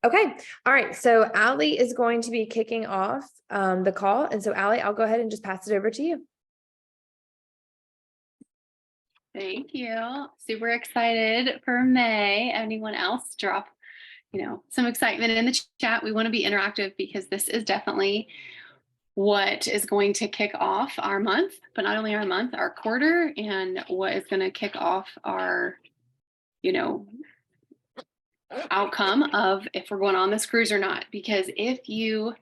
Okay. All right. So Allie is going to be kicking off the call. And so Allie, I'll go ahead and just pass it over to you. Thank you. Super excited for May. Anyone else drop, some excitement in the chat. We want to be interactive because this is definitely what is going to kick off our month, but not only our month, our quarter, and what is going to kick off our, outcome of if we're going on this cruise or not. Because if you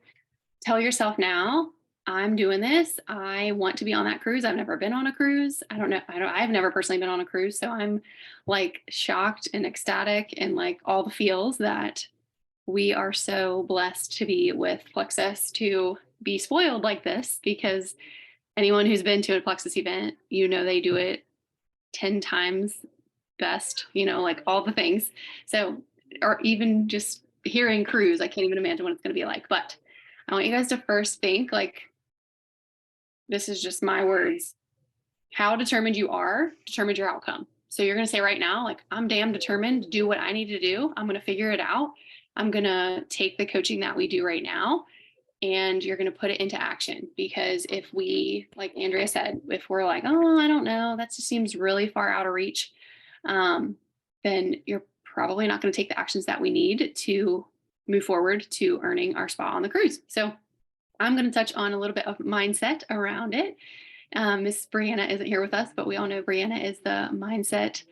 tell yourself now, I'm doing this, I want to be on that cruise. I've never been on a cruise. I don't know. I've never personally been on a cruise. So I'm like shocked and ecstatic and like all the feels that we are so blessed to be with Plexus to be spoiled like this, because anyone who's been to a Plexus event, they do it 10 times best, like all the things. So, or even just hearing cruise, I can't even imagine what it's going to be like. But I want you guys to first think like, this is just my words. How determined you are determines your outcome. So you're going to say right now, like, I'm damn determined to do what I need to do. I'm going to figure it out. I'm going to take the coaching that we do right now, and you're going to put it into action. Because if we, like Andrea said, if we're like, oh, I don't know, that just seems really far out of reach, then you're probably not going to take the actions that we need to move forward to earning our spot on the cruise. So I'm going to touch on a little bit of mindset around it. Miss Brianna isn't here with us, but we all know Brianna is the mindset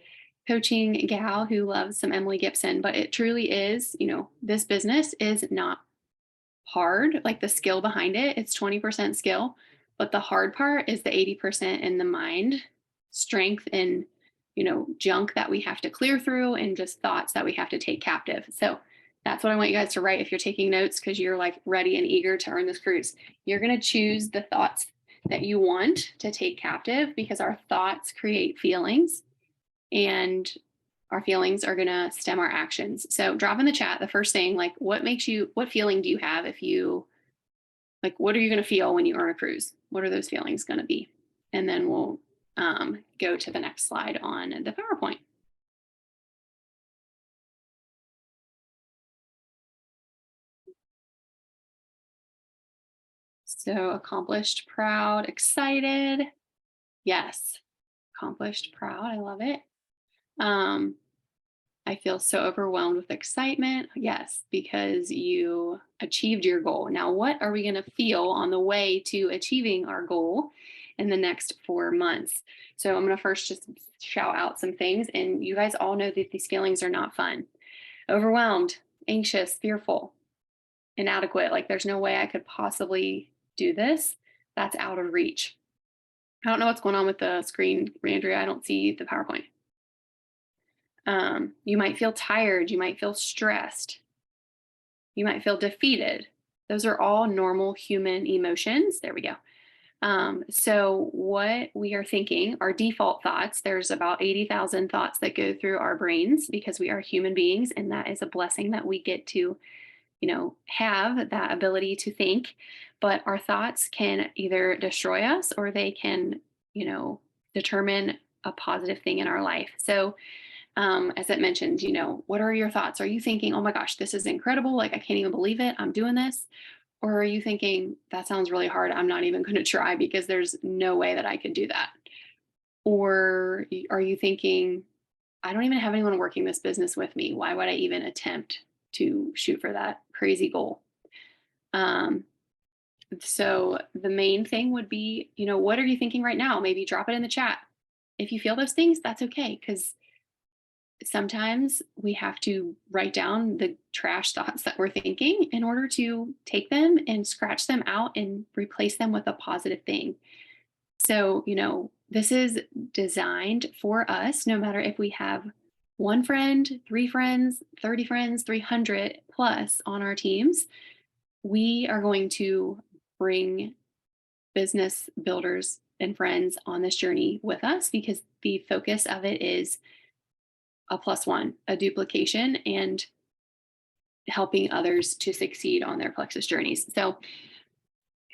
coaching gal who loves some Emily Gibson. But it truly is, this business is not hard. Like the skill behind it, it's 20% skill, but the hard part is the 80% in the mind strength and, junk that we have to clear through and just thoughts that we have to take captive. So that's what I want you guys to write if you're taking notes, because you're like ready and eager to earn this cruise. You're going to choose the thoughts that you want to take captive, because our thoughts create feelings, and our feelings are going to stem our actions. So drop in the chat the first thing, like what feeling do you have if you, like, what are you going to feel when you earn a cruise? What are those feelings going to be? And then we'll go to the next slide on the PowerPoint. So accomplished, proud, excited. Yes. Accomplished, proud. I love it. I feel so overwhelmed with excitement. Yes, because you achieved your goal. Now, what are we going to feel on the way to achieving our goal in the next 4 months? So I'm going to first just shout out some things. And you guys all know that these feelings are not fun. Overwhelmed, anxious, fearful, inadequate. Like there's no way I could possibly do this. That's out of reach. I don't know what's going on with the screen, Andrea. I don't see the PowerPoint. You might feel tired. You might feel stressed. You might feel defeated. Those are all normal human emotions. There we go. So what we are thinking, our default thoughts, there's about 80,000 thoughts that go through our brains because we are human beings. And that is a blessing that we get to, have that ability to think. But our thoughts can either destroy us or they can, determine a positive thing in our life. So as I mentioned, what are your thoughts? Are you thinking, oh my gosh, this is incredible. Like, I can't even believe it. I'm doing this. Or are you thinking, that sounds really hard. I'm not even going to try because there's no way that I could do that. Or are you thinking, I don't even have anyone working this business with me. Why would I even attempt to shoot for that crazy goal? So the main thing would be, what are you thinking right now? Maybe drop it in the chat. If you feel those things, that's okay. Because sometimes we have to write down the trash thoughts that we're thinking in order to take them and scratch them out and replace them with a positive thing. So, this is designed for us, no matter if we have one friend, 3 friends, 30 friends, 300 plus on our teams, we are going to bring business builders and friends on this journey with us, because the focus of it is a +1, a duplication, and helping others to succeed on their Plexus journeys. So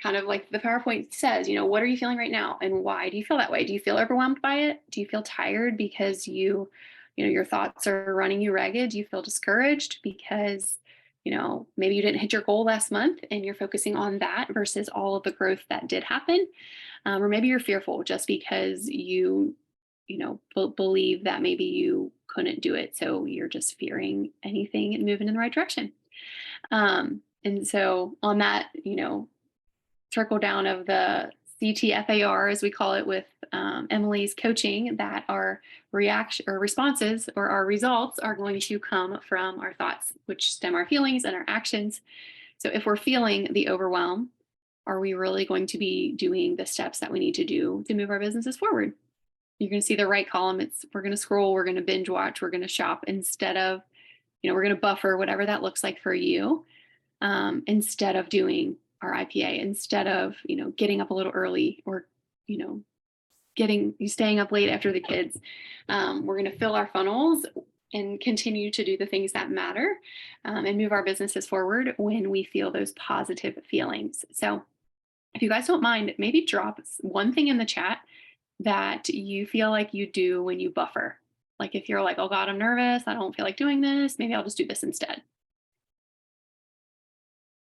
kind of like the PowerPoint says, what are you feeling right now and why do you feel that way? Do you feel overwhelmed by it? Do you feel tired because your thoughts are running you ragged? Do you feel discouraged because maybe you didn't hit your goal last month and you're focusing on that versus all of the growth that did happen. Or maybe you're fearful just because believe that maybe you couldn't do it. So you're just fearing anything and moving in the right direction. And so on that, trickle down of the CTFAR, as we call it with Emily's coaching, that our reaction or responses or our results are going to come from our thoughts, which stem our feelings and our actions. So if we're feeling the overwhelm, are we really going to be doing the steps that we need to do to move our businesses forward? You're going to see the right column. We're going to scroll, we're going to binge watch, we're going to shop instead of, we're going to buffer, whatever that looks like for you, instead of doing our IPA, instead of, getting up a little early or, staying up late after the kids. We're going to fill our funnels and continue to do the things that matter, and move our businesses forward when we feel those positive feelings. So if you guys don't mind, maybe drop one thing in the chat that you feel like you do when you buffer. Like if you're like, oh God, I'm nervous, I don't feel like doing this, maybe I'll just do this instead.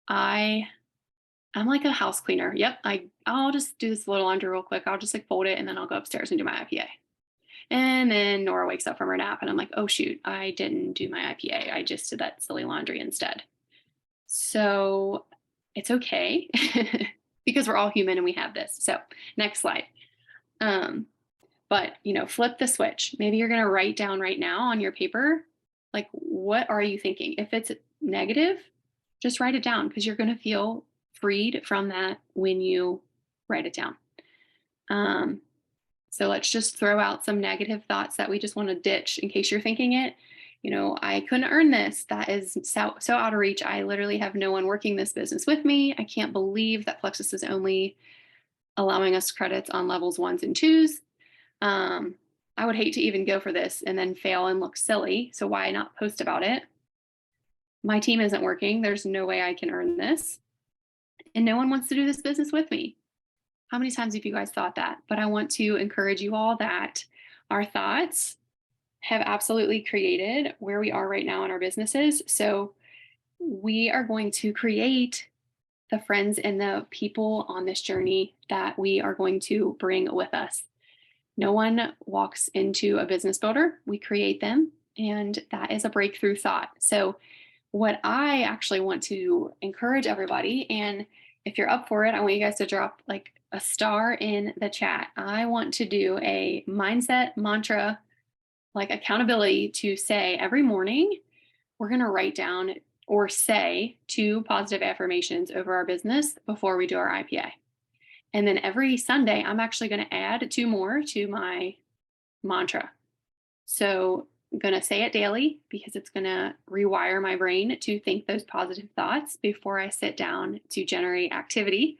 I'm like a house cleaner. Yep. I'll just do this little laundry real quick. I'll just like fold it and then I'll go upstairs and do my IPA. And then Nora wakes up from her nap and I'm like, oh shoot, I didn't do my IPA. I just did that silly laundry instead. So it's okay because we're all human and we have this. So next slide. But flip the switch. Maybe you're going to write down right now on your paper, like, what are you thinking? If it's negative, just write it down because you're going to feel freed from that when you write it down. So let's just throw out some negative thoughts that we just want to ditch in case you're thinking it. I couldn't earn this. That is so out of reach. I literally have no one working this business with me. I can't believe that Plexus is only allowing us credits on levels 1s and 2s. I would hate to even go for this and then fail and look silly. So why not post about it? My team isn't working. There's no way I can earn this. And no one wants to do this business with me. How many times have you guys thought that? But I want to encourage you all that our thoughts have absolutely created where we are right now in our businesses. So we are going to create the friends and the people on this journey that we are going to bring with us. No one walks into a business builder. We create them. And that is a breakthrough thought. So what I actually want to encourage everybody, and if you're up for it, I want you guys to drop like a star in the chat. I want to do a mindset mantra, like accountability, to say every morning, we're going to write down or say 2 positive affirmations over our business before we do our IPA. And then every Sunday, I'm actually going to add 2 more to my mantra. So I'm going to say it daily because it's going to rewire my brain to think those positive thoughts before I sit down to generate activity.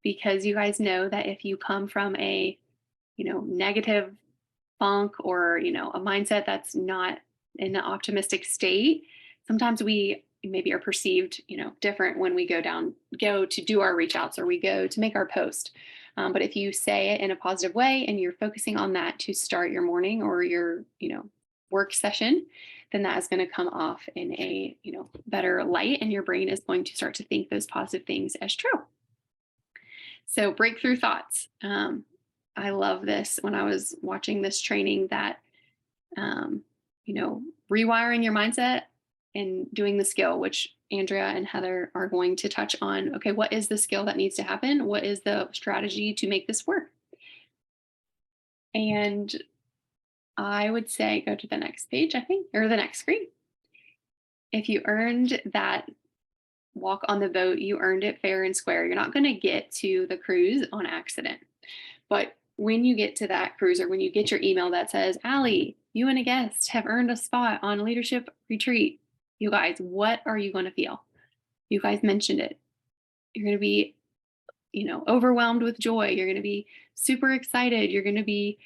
Because you guys know that if you come from a, negative funk or, a mindset that's not in an optimistic state, sometimes we maybe are perceived, different when we go to do our reach outs or we go to make our post. But if you say it in a positive way and you're focusing on that to start your morning or your, work session, then that is going to come off in a, better light, and your brain is going to start to think those positive things as true. So breakthrough thoughts. I love this when I was watching this training that, rewiring your mindset and doing the skill, which Andrea and Heather are going to touch on. Okay, what is the skill that needs to happen? What is the strategy to make this work? And I would say go to the next page, I think, or the next screen. If you earned that walk on the boat, you earned it fair and square. You're not going to get to the cruise on accident. But when you get to that cruise, or when you get your email that says, Allie, you and a guest have earned a spot on leadership retreat, you guys, what are you going to feel? You guys mentioned it. You're going to be, overwhelmed with joy. You're going to be super excited. You're going to be,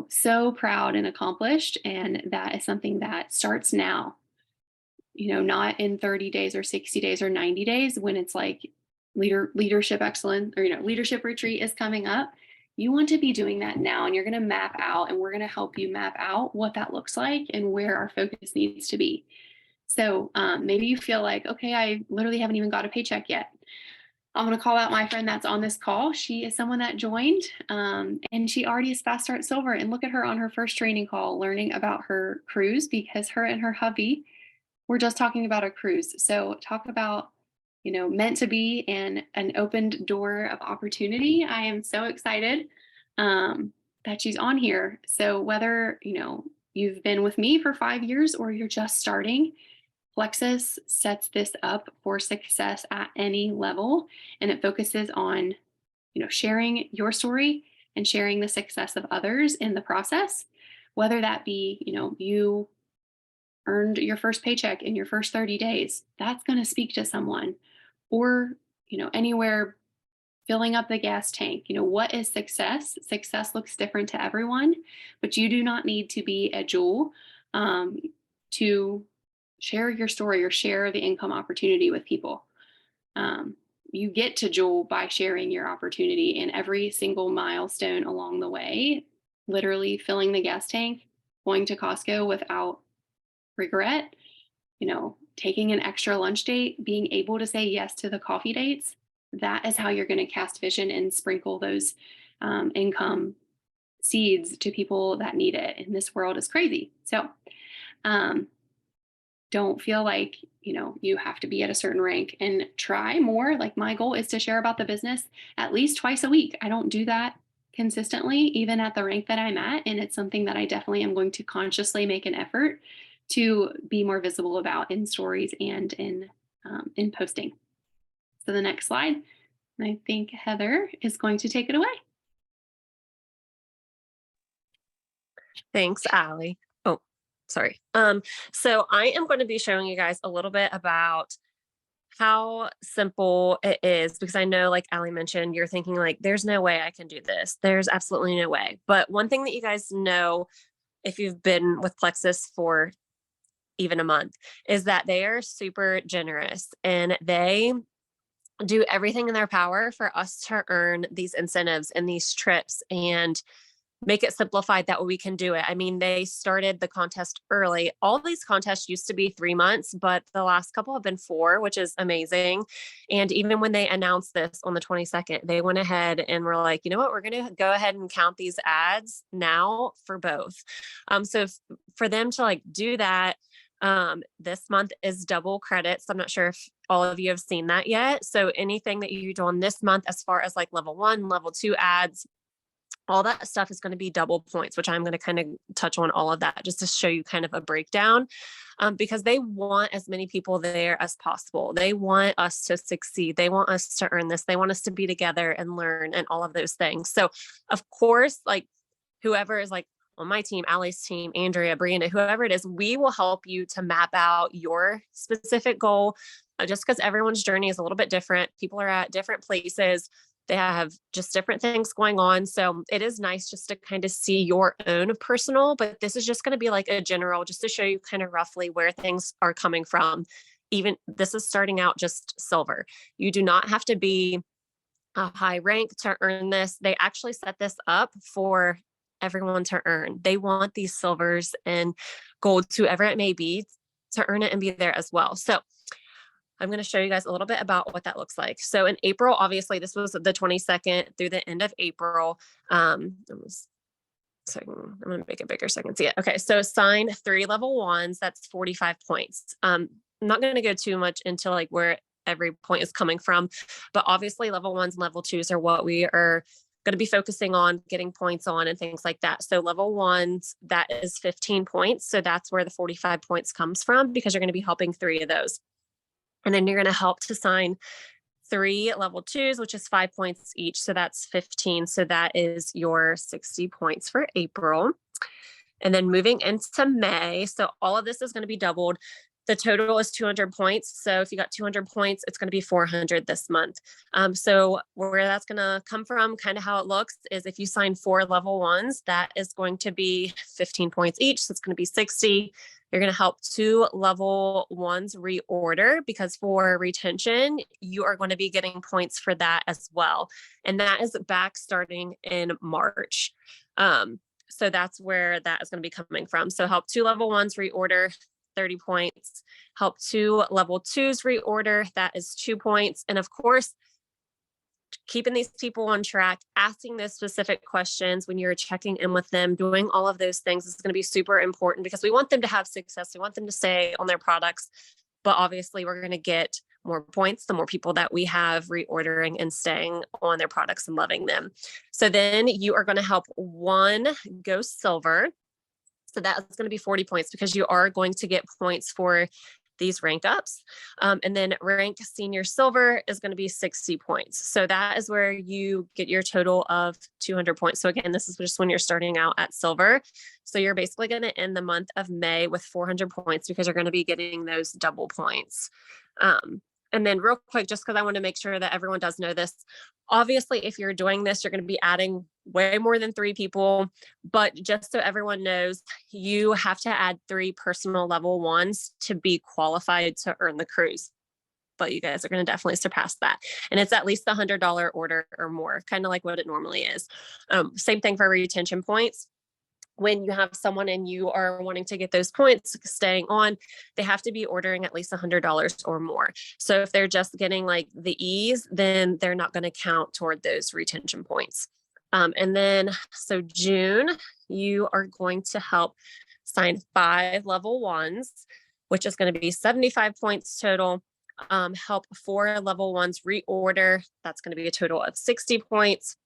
so proud and accomplished. And that is something that starts now, not in 30 days or 60 days or 90 days when it's like leadership excellence or, leadership retreat is coming up. You want to be doing that now, and you're going to map out, and we're going to help you map out what that looks like and where our focus needs to be. So maybe you feel like, okay, I literally haven't even got a paycheck yet. I'm going to call out my friend that's on this call. She is someone that joined and she already is Fast Start Silver. And look at her on her first training call learning about her cruise, because her and her hubby were just talking about a cruise. So talk about, meant to be and an opened door of opportunity. I am so excited that she's on here. So whether, you've been with me for 5 years or you're just starting, Plexus sets this up for success at any level, and it focuses on, sharing your story and sharing the success of others in the process, whether that be, you earned your first paycheck in your first 30 days. That's going to speak to someone, or, anywhere filling up the gas tank. What is success? Success looks different to everyone, but you do not need to be a jewel to share your story or share the income opportunity with people. You get to jewel by sharing your opportunity in every single milestone along the way, literally filling the gas tank, going to Costco without regret, taking an extra lunch date, being able to say yes to the coffee dates. That is how you're going to cast vision and sprinkle those income seeds to people that need it. And this world is crazy. So don't feel like, you have to be at a certain rank, and try more. Like, my goal is to share about the business at least twice a week. I don't do that consistently, even at the rank that I'm at. And it's something that I definitely am going to consciously make an effort to be more visible about in stories and in posting. So the next slide, and I think Heather is going to take it away. Thanks, Allie. Oh, sorry. So I am going to be showing you guys a little bit about how simple it is, because I know, like Allie mentioned, you're thinking like, there's no way I can do this. There's absolutely no way. But one thing that you guys know, if you've been with Plexus for even a month, is that they are super generous, and they do everything in their power for us to earn these incentives and these trips and make it simplified that way we can do it. I mean, they started the contest early. All these contests used to be 3 months, but the last couple have been 4, which is amazing. And even when they announced this on the 22nd, they went ahead and were like, you know what, we're going to go ahead and count these ads now for both. For them to like do that, this month is double credits. I'm not sure if all of you have seen that yet. So anything that you do on this month, as far as like level 1, level 2 ads, all that stuff is going to be double points, which I'm going to kind of touch on all of that just to show you kind of a breakdown, because they want as many people there as possible. They want us to succeed. They want us to earn this. They want us to be together and learn and all of those things. So of course, like whoever is like on my team, Allie's team, Andrea, Brianna, whoever it is, we will help you to map out your specific goal, just because everyone's journey is a little bit different. People are at different places. They have just different things going on. So it is nice just to kind of see your own personal, but this is just going to be like a general, just to show you kind of roughly where things are coming from. Even this is starting out just silver. You do not have to be a high rank to earn this. They actually set this up for everyone to earn. They want these silvers and golds, whoever it may be, to earn it and be there as well. So I'm going to show you guys a little bit about what that looks like. So in April, obviously this was the 22nd through the end of April. I'm going to make it bigger so I can see it. Okay. So assign 3 level 1s, that's 45 points. I'm not going to go too much into like where every point is coming from, but obviously level 1s and level 2s are what we are going to be focusing on getting points on and things like that. So level 1s, that is 15 points. So that's where the 45 points comes from, because you're going to be helping 3 of those. And then you're going to help to sign 3 level 2s, which is 5 points each. So that's 15. So that is your 60 points for April. And then moving into May. So all of this is going to be doubled. The total is 200 points. So if you got 200 points, it's going to be 400 this month. So where that's going to come from, kind of how it looks, is if you sign 4 level 1s, that is going to be 15 points each. So it's going to be 60. You're going to help 2 level 1s reorder, because for retention, you are going to be getting points for that as well. And that is back starting in March. So that's where that is going to be coming from. So help 2 level 1s reorder. 30 points. Help 2 level 2s reorder, that is 2 points. And of course, keeping these people on track, asking those specific questions when you're checking in with them, doing all of those things is going to be super important because we want them to have success. We want them to stay on their products. But obviously, we're going to get more points the more people that we have reordering and staying on their products and loving them. So then you are going to help 1 go silver. So that's going to be 40 points because you are going to get points for these rank ups. And then rank senior silver is going to be 60 points. So that is where you get your total of 200 points. So again, this is just when you're starting out at silver. So you're basically going to end the month of May with 400 points because you're going to be getting those double points. And then real quick, just because I want to make sure that everyone does know this, obviously, if you're doing this, you're going to be adding way more than 3 people. But just so everyone knows, you have to add 3 personal level 1s to be qualified to earn the cruise. But you guys are going to definitely surpass that. And it's at least the $100 order or more, kind of like what it normally is. Same thing for retention points. When you have someone and you are wanting to get those points staying on, they have to be ordering at least $100 or more. So if they're just getting like the E's, then they're not going to count toward those retention points. And then, so June, you are going to help sign 5 level 1s, which is going to be 75 points total. Help 4 level 1s reorder. That's going to be a total of 60 points.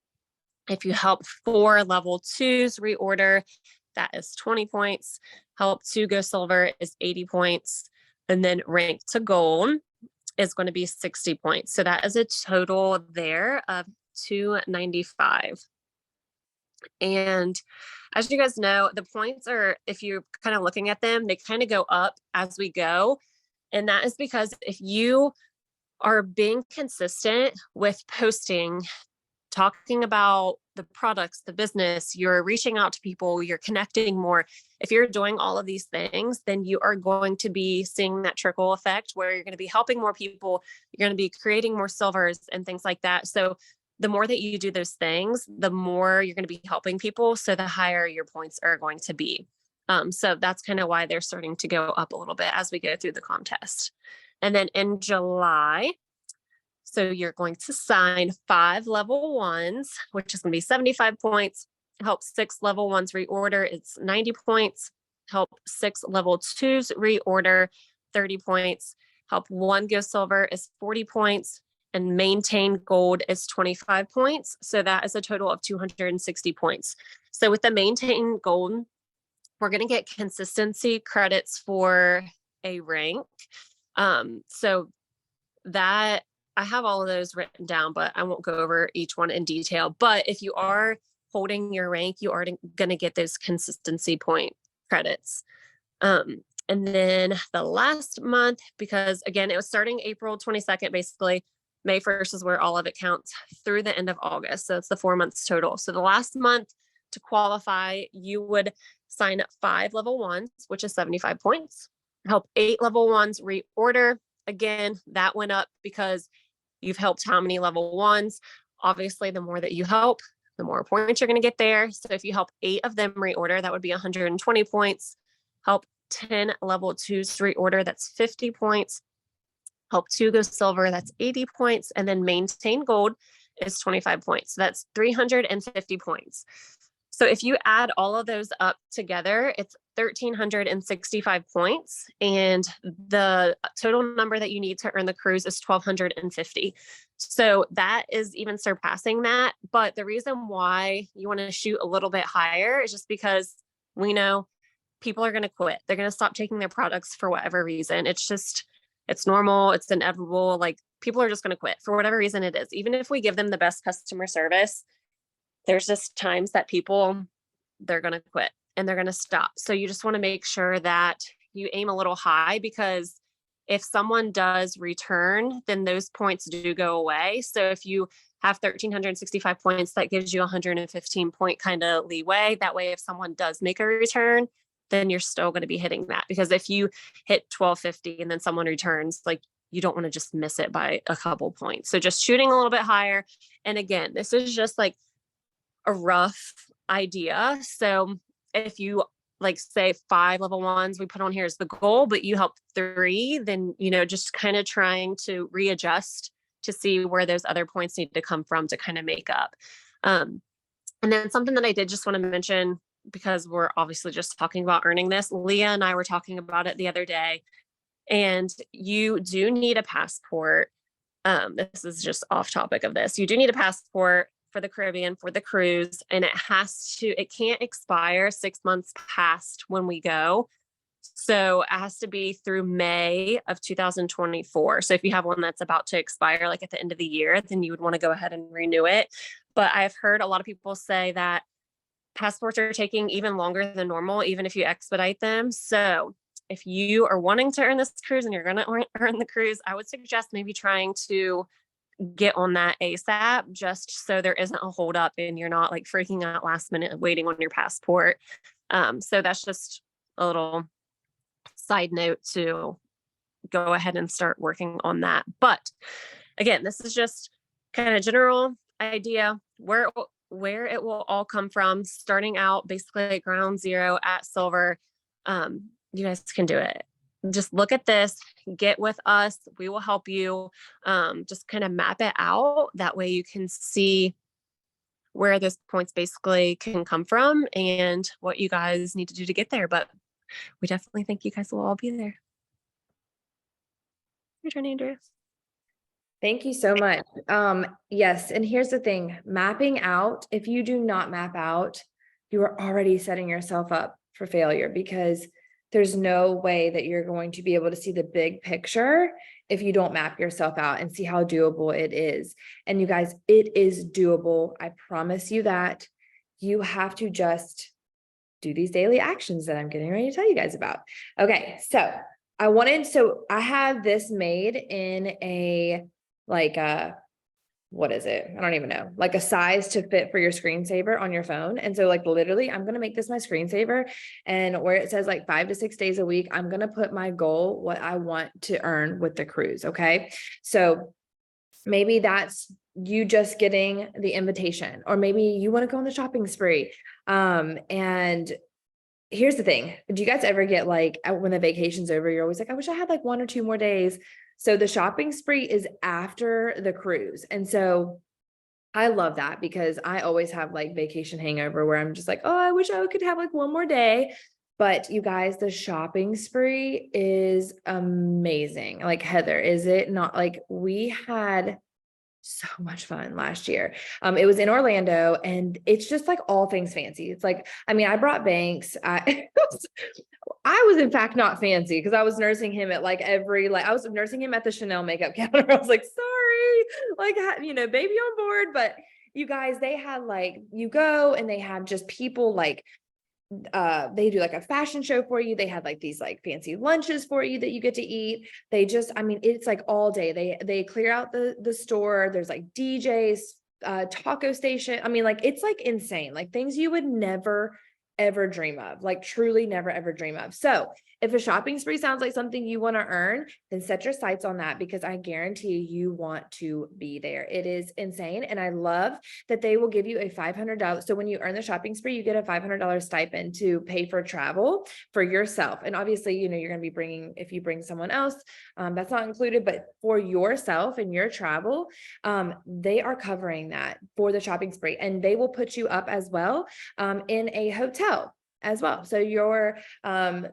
If you help 4 level 2s reorder, that is 20 points. Help 2 go silver is 80 points. And then rank to gold is going to be 60 points. So that is a total there of 295. And as you guys know, the points are, if you're kind of looking at them, they kind of go up as we go. And that is because if you are being consistent with posting, talking about the products, the business, you're reaching out to people, you're connecting more. If you're doing all of these things, then you are going to be seeing that trickle effect where you're going to be helping more people, you're going to be creating more silvers and things like that. So the more that you do those things, the more you're going to be helping people. So the higher your points are going to be. So that's kind of why they're starting to go up a little bit as we go through the contest. And then in July, so you're going to sign 5 level 1s, which is going to be 75 points. Help 6 level 1s reorder, it's 90 points. Help 6 level 2s reorder, 30 points. Help 1 go silver is 40 points. And maintain gold is 25 points. So that is a total of 260 points. So with the maintain gold, we're going to get consistency credits for a rank. So that I have all of those written down, but I won't go over each one in detail. But if you are holding your rank, you are going to get those consistency point credits. And then the last month, because again, it was starting April 22nd, basically. May 1st is where all of it counts through the end of August. So it's the 4 months total. So the last month to qualify, you would sign up 5 level 1s, which is 75 points. Help 8 level 1s reorder. Again, that went up because you've helped how many level 1s? Obviously, the more that you help, the more points you're going to get there. So if you help 8 of them reorder, that would be 120 points. Help 10 level 2s reorder, that's 50 points. Help 2 go silver, that's 80 points. And then maintain gold is 25 points. So that's 350 points. So if you add all of those up together, it's 1,365 points. And the total number that you need to earn the cruise is 1,250. So that is even surpassing that. But the reason why you want to shoot a little bit higher is just because we know people are going to quit. They're going to stop taking their products for whatever reason. It's normal. It's inevitable. Like people are just going to quit for whatever reason it is. Even if we give them the best customer service, there's just times that they're going to quit and they're going to stop. So you just want to make sure that you aim a little high, because if someone does return, then those points do go away. So if you have 1,365 points, that gives you 115 point kind of leeway. That way, if someone does make a return, then you're still going to be hitting that. Because if you hit 1,250 and then someone returns, like you don't want to just miss it by a couple points. So just shooting a little bit higher. And again, this is just like a rough idea. So if you like say 5 level 1s we put on here as the goal, but you help 3, then, just kind of trying to readjust to see where those other points need to come from to kind of make up. And then something that I did just want to mention, because we're obviously just talking about earning this, Leah and I were talking about it the other day, and you do need a passport. This is just off topic of this. You do need a passport for the Caribbean for the cruise, and it can't expire 6 months past when we go. So it has to be through May of 2024. So if you have one that's about to expire, like at the end of the year, then you would want to go ahead and renew it. But I've heard a lot of people say that passports are taking even longer than normal, even if you expedite them. So if you are wanting to earn this cruise and you're going to earn the cruise, I would suggest maybe trying to get on that ASAP, just so there isn't a holdup and you're not like freaking out last minute waiting on your passport. So that's just a little side note to go ahead and start working on that. But again, this is just kind of general idea where it will all come from, starting out basically at ground zero at Silver. You guys can do it. Just look at this, get with us. We will help you just kind of map it out. That way you can see where those points basically can come from and what you guys need to do to get there. But we definitely think you guys will all be there. Your turn, Andrea. Thank you so much. Yes. And here's the thing, mapping out, if you do not map out, you are already setting yourself up for failure, because there's no way that you're going to be able to see the big picture if you don't map yourself out and see how doable it is. And you guys, it is doable. I promise you that. You have to just do these daily actions that I'm getting ready to tell you guys about. Okay. So I have this made in a, what is it? I don't even know, like a size to fit for your screensaver on your phone. And so like literally I'm going to make this my screensaver, and where it says like 5 to 6 days a week, I'm going to put my goal, what I want to earn with the cruise. Okay. So maybe that's you just getting the invitation, or maybe you want to go on the shopping spree. And here's the thing. Do you guys ever get like, when the vacation's over, you're always like, I wish I had like 1 or 2 more days. So the shopping spree is after the cruise. And so I love that, because I always have like vacation hangover where I'm just like, oh, I wish I could have like 1 more day. But you guys, the shopping spree is amazing. Like, Heather, is it not? Like, we had so much fun last year. It was in Orlando, and it's just like all things fancy. It's like, I mean, I brought Banks. I was in fact not fancy, because I was nursing him at like I was nursing him at the Chanel makeup counter. I was like, sorry, like, baby on board. But you guys, they had like, you go and they have just people like, they do like a fashion show for you. They had like these like fancy lunches for you that you get to eat. It's like all day. They clear out the store. There's like DJs, taco station. I mean, like, it's like insane, like things you would never ever dream of, like truly never ever dream of. So if a shopping spree sounds like something you want to earn, then set your sights on that, because I guarantee you want to be there. It is insane. And I love that they will give you a $500. So when you earn the shopping spree, you get a $500 stipend to pay for travel for yourself. And obviously, you're going to be bringing, if you bring someone else, that's not included, but for yourself and your travel, they are covering that for the shopping spree, and they will put you up as well in a hotel as well. So your, I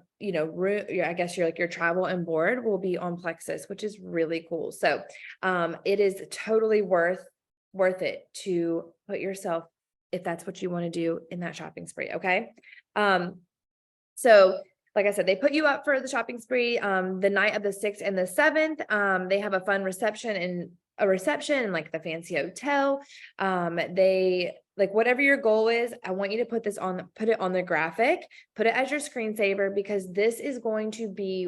guess your travel and board will be on Plexus, which is really cool. So, it is totally worth it to put yourself, if that's what you want to do, in that shopping spree. Okay. So like I said, they put you up for the shopping spree, the night of the 6th and the 7th. They have a fun reception in like the fancy hotel. They, like, whatever your goal is, I want you to put it on the graphic, put it as your screensaver, because this is going to be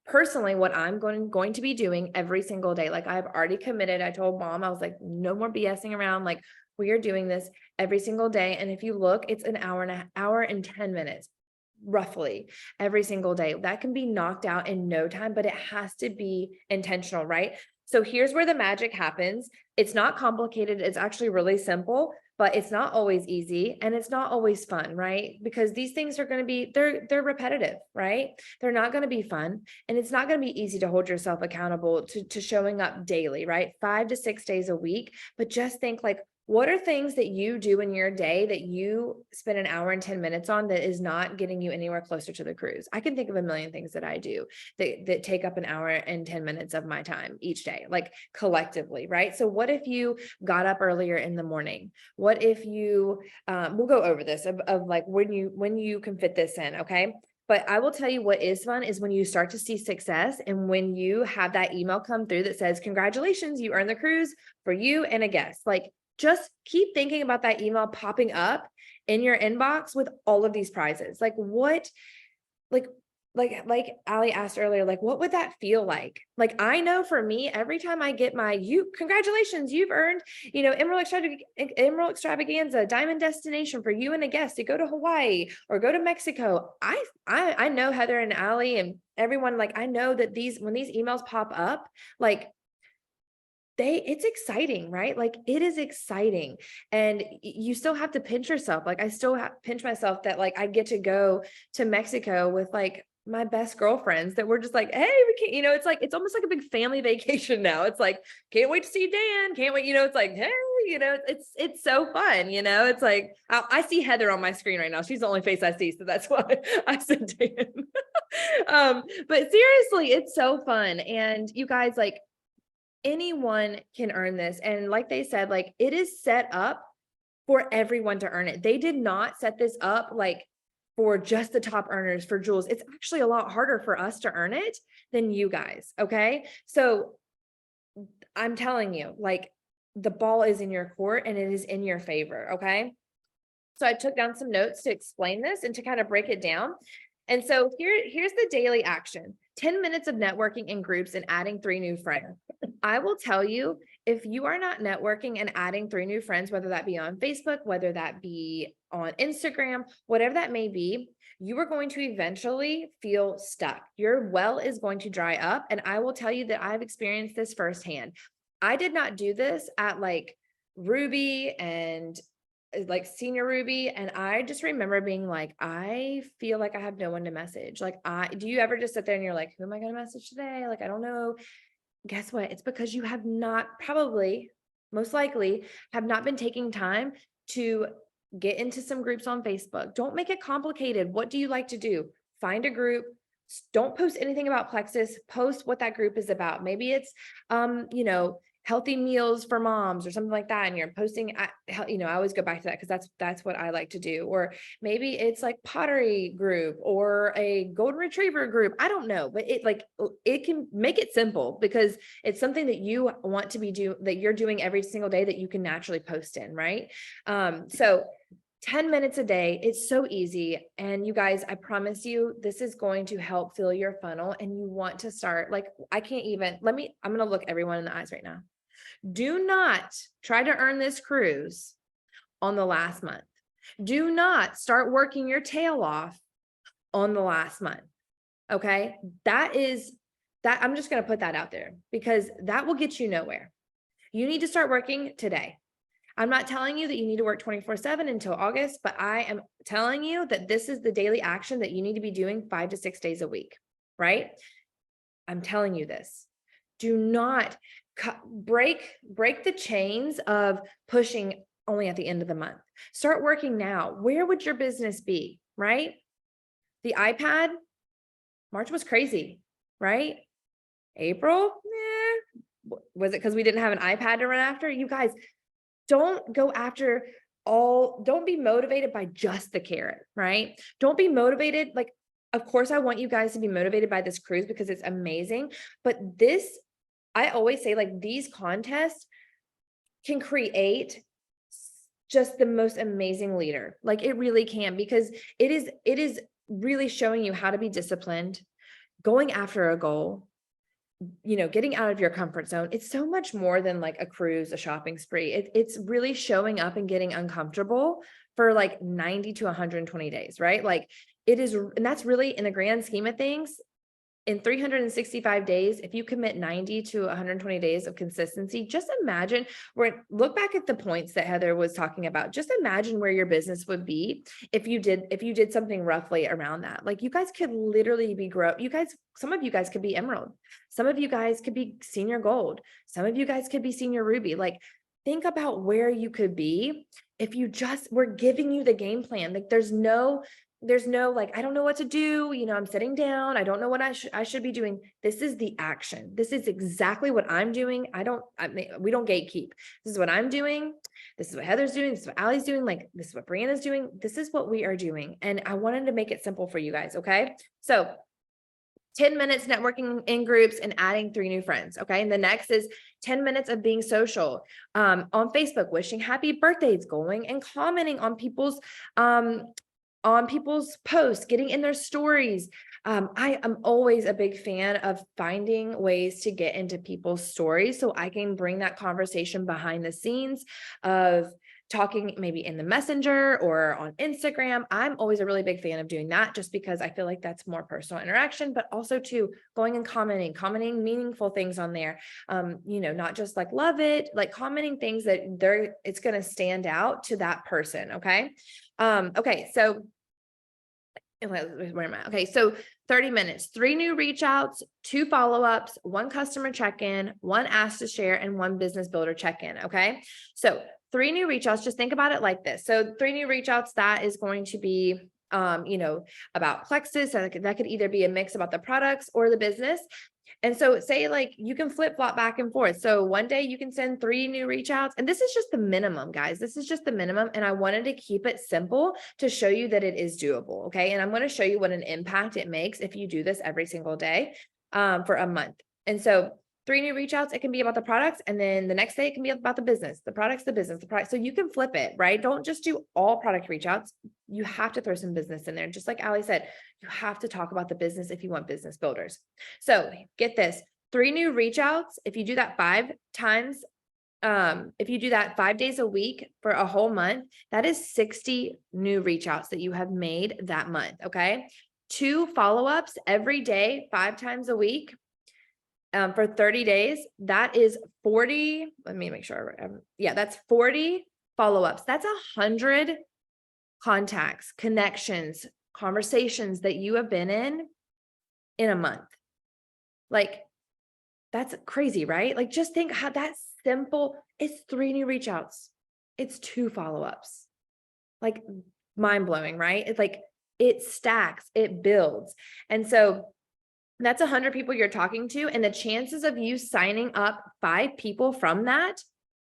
personally what I'm going to be doing every single day. Like, I've already committed. I told Mom, I was like, no more BSing around. Like, we are doing this every single day. And if you look, it's an hour and 10 minutes. Roughly every single day. That can be knocked out in no time, but it has to be intentional, right? So here's where the magic happens. It's not complicated. It's actually really simple. but it's not always easy and it's not always fun, right? Because these things are going to be, they're repetitive, right? They're not going to be fun, and it's not going to be easy to hold yourself accountable to showing up daily, right? 5 to 6 days a week. But just think like, what are things that you do in your day that you spend an hour and 10 minutes on that is not getting you anywhere closer to the cruise? I can think of a million things that I do that take up an hour and 10 minutes of my time each day, like collectively, right? So what if you got up earlier in the morning? What if you, we'll go over this of like when you can fit this in, okay? But I will tell you what is fun is when you start to see success and when you have that email come through that says, congratulations, you earned the cruise for you and a guest. Like, just keep thinking about that email popping up in your inbox with all of these prizes. Like what, like Ali asked earlier, like, what would that feel like? Like, I know for me, every time I get congratulations, you've earned, Emerald Extravaganza, diamond destination for you and a guest to go to Hawaii or go to Mexico. I know Heather and Ali and everyone, like, I know that when these emails pop up, like, it's exciting, right? Like it is exciting. And you still have to pinch yourself. Like I still have pinch myself that like I get to go to Mexico with like my best girlfriends that we're just like, hey, we can't, it's like, it's almost like a big family vacation now. It's like, can't wait to see Dan. Can't wait. It's like, hey, it's so fun. It's like, I see Heather on my screen right now. She's the only face I see. So that's why I said Dan. But seriously, it's so fun. And you guys, like, anyone can earn this. And like they said, like it is set up for everyone to earn it. They did not set this up like for just the top earners for Jules. It's actually a lot harder for us to earn it than you guys. Okay. So I'm telling you, like the ball is in your court and it is in your favor. Okay. So I took down some notes to explain this and to kind of break it down. And so here's the daily action: 10 minutes of networking in groups and adding 3 new friends. I will tell you, if you are not networking and adding 3 new friends, whether that be on Facebook, whether that be on Instagram, whatever that may be, you are going to eventually feel stuck. Your well is going to dry up. And I will tell you that I've experienced this firsthand. I did not do this at like Ruby and like senior Ruby. And I just remember being like, I feel like I have no one to message. Like, do you ever just sit there and you're like, who am I going to message today? Like, I don't know. Guess what? It's because you have not most likely have not been taking time to get into some groups on Facebook. Don't make it complicated. What do you like to do? Find a group. Don't post anything about Plexus. Post what that group is about. Maybe it's, healthy meals for moms or something like that. And you're posting, I always go back to that because that's what I like to do. Or maybe it's like pottery group or a golden retriever group. I don't know, but it can make it simple because it's something that you want to that you're doing every single day that you can naturally post in, right? So 10 minutes a day, it's so easy. And you guys, I promise you, this is going to help fill your funnel and you want to start like, I'm going to look everyone in the eyes right now. Do not try to earn this cruise on the last month. Do not start working your tail off on the last month. Okay. I'm just going to put that out there because that will get you nowhere. You need to start working today. I'm not telling you that you need to work 24/7 until August, but I am telling you that this is the daily action that you need to be doing 5 to 6 days a week, right? I'm telling you this. Do not break the chains of pushing only at the end of the month. Start working now. Where would your business be, right? The iPad, March was crazy, right? April, was it because we didn't have an iPad to run after? You guys, don't go after don't be motivated by just the carrot, right? Don't be motivated. Like, of course, I want you guys to be motivated by this cruise because it's amazing. But I always say, like, these contests can create just the most amazing leader. Like, it really can, because it is really showing you how to be disciplined, going after a goal, getting out of your comfort zone. It's so much more than like a cruise, a shopping spree. It's really showing up and getting uncomfortable for like 90 to 120 days, right? Like it is, and that's really, in the grand scheme of things, in 365 days, if you commit 90 to 120 days of consistency, just imagine look back at the points that Heather was talking about. Just imagine where your business would be if you did something roughly around that. Like you guys could literally be some of you guys could be emerald. Some of you guys could be senior gold. Some of you guys could be senior ruby. Like think about where you could be if you just were giving you the game plan. Like there's no like, I don't know what to do. You know, I'm sitting down. I don't know what I should be doing. This is the action. This is exactly what I'm doing. We don't gatekeep. This is what I'm doing. This is what Heather's doing. This is what Allie's doing. Like, this is what Brianna's doing. This is what we are doing. And I wanted to make it simple for you guys. Okay. So 10 minutes networking in groups and adding 3 new friends. Okay. And the next is 10 minutes of being social on Facebook, wishing happy birthdays, going and commenting on people's posts, getting in their stories. I am always a big fan of finding ways to get into people's stories so I can bring that conversation behind the scenes of talking maybe in the messenger or on Instagram. I'm always a really big fan of doing that just because I feel like that's more personal interaction, but also too going and commenting meaningful things on there. You know, not just like love it, like commenting things that it's going to stand out to that person. Okay. Okay. So where am I? Okay. So 30 minutes, 3 new reach outs, 2 follow-ups, 1 customer check-in, 1 ask to share, and 1 business builder check-in. Okay. So 3 new reach outs, just think about it like this. So 3 new reach outs, that is going to be, you know, about Plexus. That could either be a mix about the products or the business. And so say like you can flip flop back and forth. So one day you can send 3 new reach outs, and this is just the minimum, guys. This is just the minimum. And I wanted to keep it simple to show you that it is doable. Okay. And I'm going to show you what an impact it makes if you do this every single day for a month. And so 3 new reach outs, it can be about the products. And then the next day it can be about the business, the products, the business, the product. So you can flip it, right? Don't just do all product reach outs. You have to throw some business in there. Just like Ali said, you have to talk about the business if you want business builders. So get this, 3 new reach outs. If you do that 5 times, if you do that 5 days a week for a whole month, that is 60 new reach outs that you have made that month. Okay. 2 follow-ups every day, 5 times a week. For 30 days, that is 40. Let me make sure. Yeah, that's 40 follow-ups. That's 100 contacts, connections, conversations that you have been in a month. Like, that's crazy, right? Like, just think how that's simple. It's 3 new reach outs. It's 2 follow-ups. Like, mind blowing, right? It's like, it stacks, it builds. And so that's 100 people you're talking to. And the chances of you signing up 5 people from that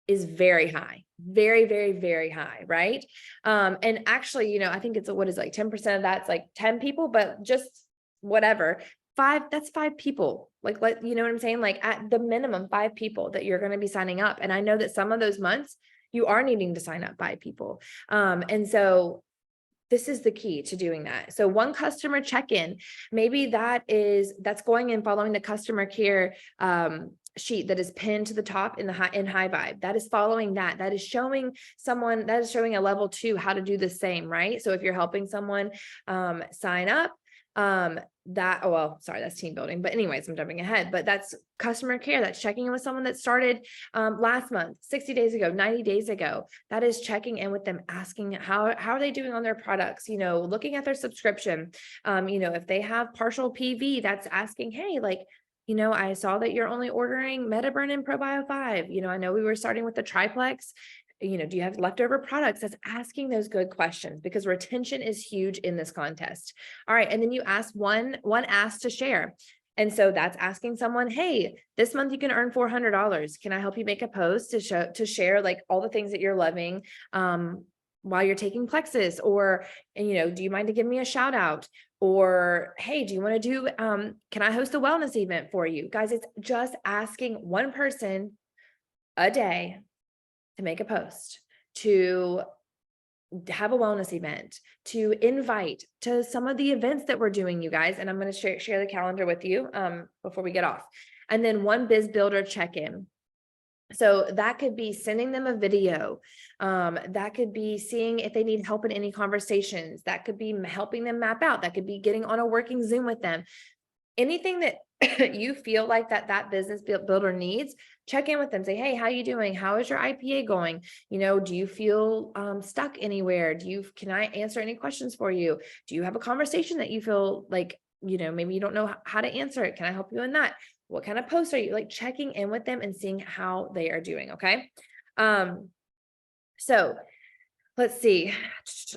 is very high, very, very, very high. Right. And actually, you know, I think it's what is like 10% of that's like 10 people, but just whatever, 5, that's 5 people. Like, you know what I'm saying? Like at the minimum, 5 people that you're going to be signing up. And I know that some of those months you are needing to sign up 5 people. And so this is the key to doing that. So 1 customer check-in, maybe that's going and following the customer care sheet that is pinned to the top in High Vibe. That is following that. That is showing a level 2 how to do the same, right? So if you're helping someone sign up, that's team building, but anyways, I'm jumping ahead, but that's customer care. That's checking in with someone that started last month, 60 days ago, 90 days ago. That is checking in with them, asking how are they doing on their products, you know, looking at their subscription. You know, if they have partial PV, that's asking, hey, like, you know, I saw that you're only ordering MetaBurn and ProBio 5. You know, I know we were starting with the triplex. You know, do you have leftover products? That's asking those good questions because retention is huge in this contest. All right. And then you ask one ask to share. And so that's asking someone, hey, this month you can earn $400. Can I help you make a post to share like all the things that you're loving while you're taking Plexus? Or, you know, do you mind to give me a shout out? Or, hey, do you want to do, can I host a wellness event for you? Guys, it's just asking one person a day to make a post, to have a wellness event, to invite to some of the events that we're doing, you guys. And I'm going to share the calendar with you before we get off. And then 1 biz builder check-in. So that could be sending them a video. That could be seeing if they need help in any conversations. That could be helping them map out. That could be getting on a working Zoom with them. anything that you feel like that business builder needs, check in with them, say, hey, how you doing? How is your IPA going? You know, do you feel stuck anywhere? Can I answer any questions for you? Do you have a conversation that you feel like, you know, maybe you don't know how to answer it? Can I help you in that? What kind of posts are you like, checking in with them and seeing how they are doing? Okay. So let's see.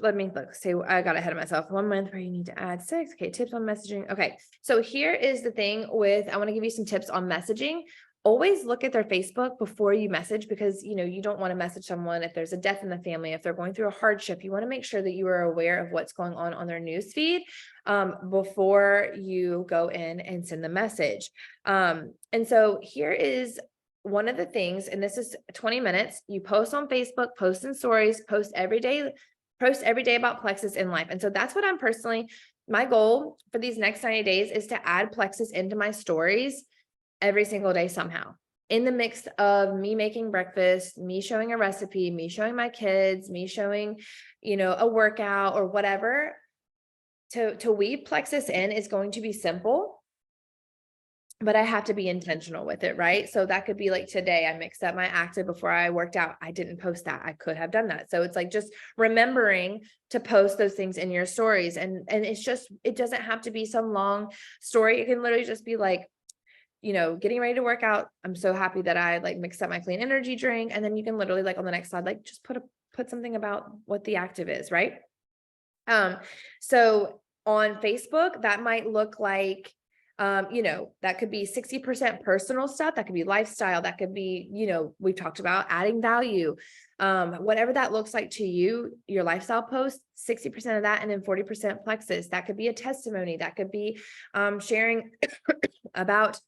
Let me look. Say I got ahead of myself. 1 month where you need to add 6. Okay. Tips on messaging. Okay. So here is the thing with, I want to give you some tips on messaging. Always look at their Facebook before you message, because, you know, you don't want to message someone if there's a death in the family, if they're going through a hardship. You want to make sure that you are aware of what's going on their news feed before you go in and send the message. And so here is one of the things, and this is 20 minutes, you post on Facebook, post in stories, post every day about Plexus in life. And so that's what I'm personally, my goal for these next 90 days is to add Plexus into my stories every single day somehow, in the mix of me making breakfast, me showing a recipe, me showing my kids, me showing, you know, a workout or whatever. To weave Plexus in is going to be simple, but I have to be intentional with it, right? So that could be like today, I mixed up my Active before I worked out. I didn't post that. I could have done that. So it's like just remembering to post those things in your stories. And it's just, it doesn't have to be some long story. It can literally just be like, you know, getting ready to work out. I'm so happy that I like mixed up my clean energy drink. And then you can literally like on the next slide, like just put something about what the Active is, right? So on Facebook, that might look like, you know, that could be 60% personal stuff. That could be lifestyle. That could be, you know, we've talked about adding value, whatever that looks like to you, your lifestyle post, 60% of that, and then 40% Plexus. That could be a testimony. That could be, sharing about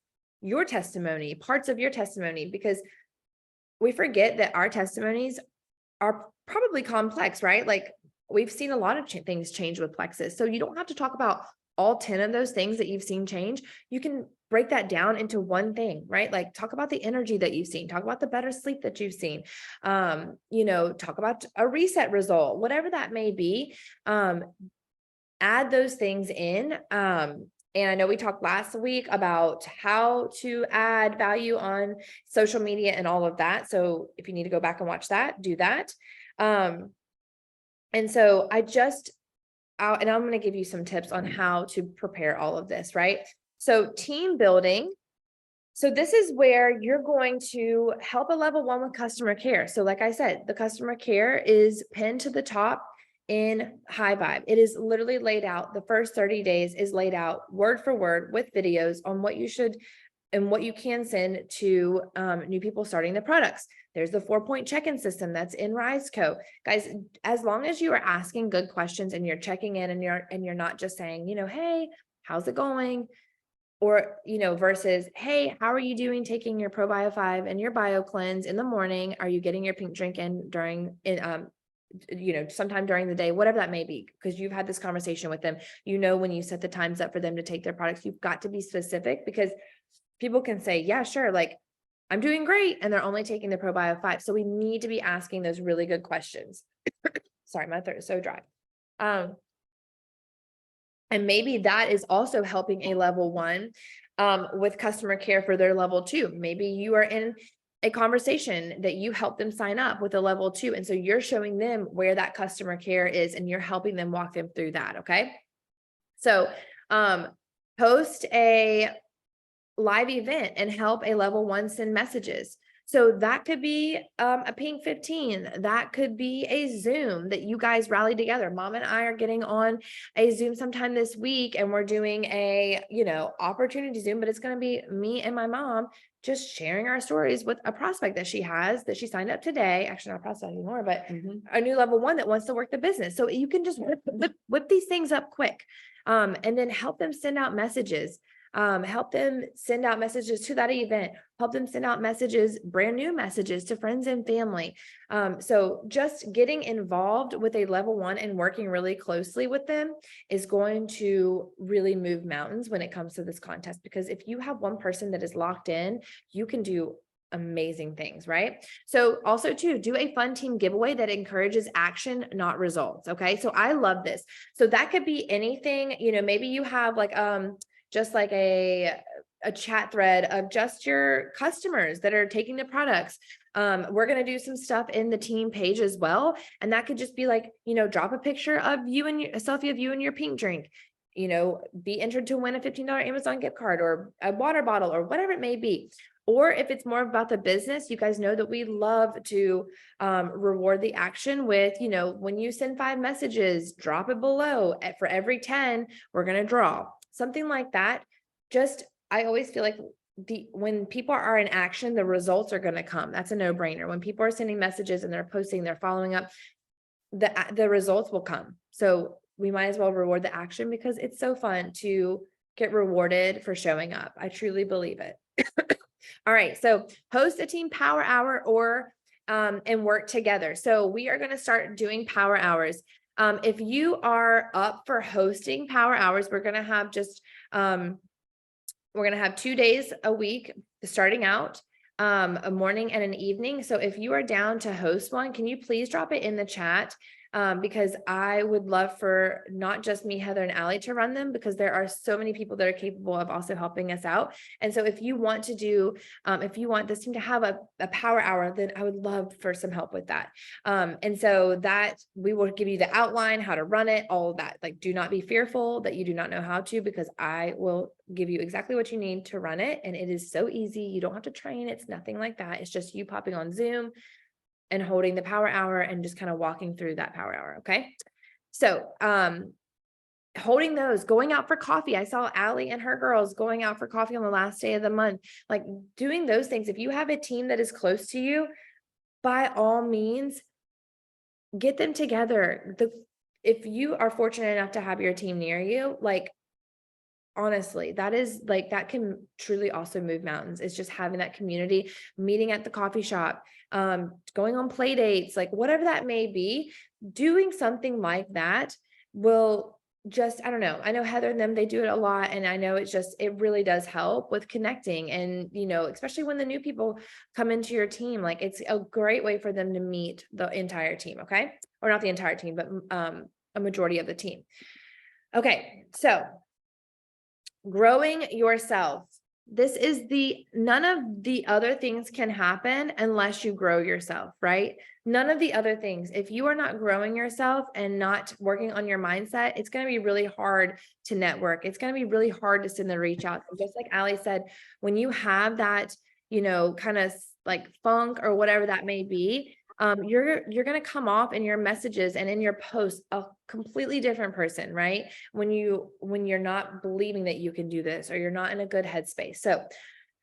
your testimony, parts of your testimony, because we forget that our testimonies are probably complex, right? Like we've seen a lot of things change with Plexus. So you don't have to talk about all 10 of those things that you've seen change. You can break that down into one thing, right? Like talk about the energy that you've seen, talk about the better sleep that you've seen, you know, talk about a reset result, whatever that may be. Add those things in. And I know we talked last week about how to add value on social media and all of that. So if you need to go back and watch that, do that. And so and I'm going to give you some tips on how to prepare all of this, right? So team building. So this is where you're going to help a level 1 with customer care. So like I said, the customer care is pinned to the top in High Vibe. It is literally laid out. The first 30 days is laid out word for word with videos on what you should and what you can send to new people starting the products. There's the 4-point check-in system that's in RiseCo. Guys, as long as you are asking good questions and you're checking in and you're not just saying, you know, hey, how's it going? Or, you know, versus, hey, how are you doing taking your ProBio 5 and your Bio Cleanse in the morning? Are you getting your pink drink in you know, sometime during the day, whatever that may be, because you've had this conversation with them, you know, when you set the times up for them to take their products, you've got to be specific, because people can say, yeah, sure, like I'm doing great, and they're only taking the ProBio 5. So we need to be asking those really good questions. Sorry, my throat is so dry. And maybe that is also helping a level 1 with customer care for their level 2. Maybe you are in a conversation that you help them sign up with a level 2. And so you're showing them where that customer care is and you're helping them walk them through that. Okay. So post a live event and help a level 1 send messages. So that could be a Pink 15. That could be a Zoom that you guys rally together. Mom and I are getting on a Zoom sometime this week, and we're doing a, you know, opportunity Zoom, but it's going to be me and my mom just sharing our stories with a prospect that she has, that she signed up today. Actually, not a prospect anymore, but a new level 1 that wants to work the business. So you can just whip these things up quick, and then help them send out messages. Help them send out messages to that event, help them send out messages, brand new messages to friends and family. So just getting involved with a level 1 and working really closely with them is going to really move mountains when it comes to this contest, because if you have one person that is locked in, you can do amazing things, right? So also too, do a fun team giveaway that encourages action, not results. Okay. So I love this. So that could be anything, you know, maybe you have like, just like a chat thread of just your customers that are taking the products. We're going to do some stuff in the team page as well. And that could just be like, drop a picture of you and a selfie of you and your pink drink, be entered to win a $15 Amazon gift card or a water bottle or whatever it may be. Or if it's more about the business, you guys know that we love to reward the action with, when you send 5 messages, drop it below. For every 10, we're going to draw something like that. I always feel like when people are in action, the results are going to come. That's a no-brainer. When people are sending messages and they're posting, they're following up, the results will come. So we might as well reward the action because it's so fun to get rewarded for showing up. I truly believe it. All right. So host a team power hour or and work together. So we are going to start doing power hours. If you are up for hosting power hours, we're going to have we're going to have 2 days a week starting out, a morning and an evening. So if you are down to host one, can you please drop it in the chat? Because I would love for not just me, Heather, and Allie to run them, because there are so many people that are capable of also helping us out. And so if you want to do, if you want this team to have a power hour, then I would love for some help with that. And so that we will give you the outline, how to run it, all of that. Like, do not be fearful that you do not know how to, because I will give you exactly what you need to run it. And it is so easy. You don't have to train. It's nothing like that. It's just you popping on Zoom and holding the power hour and just kind of walking through that power hour. Okay. So, holding those, going out for coffee. I saw Allie and her girls going out for coffee on the last day of the month, like doing those things. If you have a team that is close to you, by all means, get them together. If you are fortunate enough to have your team near you, like, honestly, that can truly also move mountains. It's just having that community, meeting at the coffee shop, going on play dates, like whatever that may be, doing something like that will just, I don't know. I know Heather and them, they do it a lot. And I know it really does help with connecting. And, especially when the new people come into your team, like it's a great way for them to meet the entire team. Okay. Or not the entire team, but a majority of the team. Okay. So growing yourself. This is none of the other things can happen unless you grow yourself, right? None of the other things. If you are not growing yourself and not working on your mindset, it's going to be really hard to network. It's going to be really hard to send the reach out. And just like Allie said, when you have that, kind of like funk or whatever that may be, you're going to come off in your messages and in your posts a completely different person, right? When you're not believing that you can do this, or you're not in a good headspace. So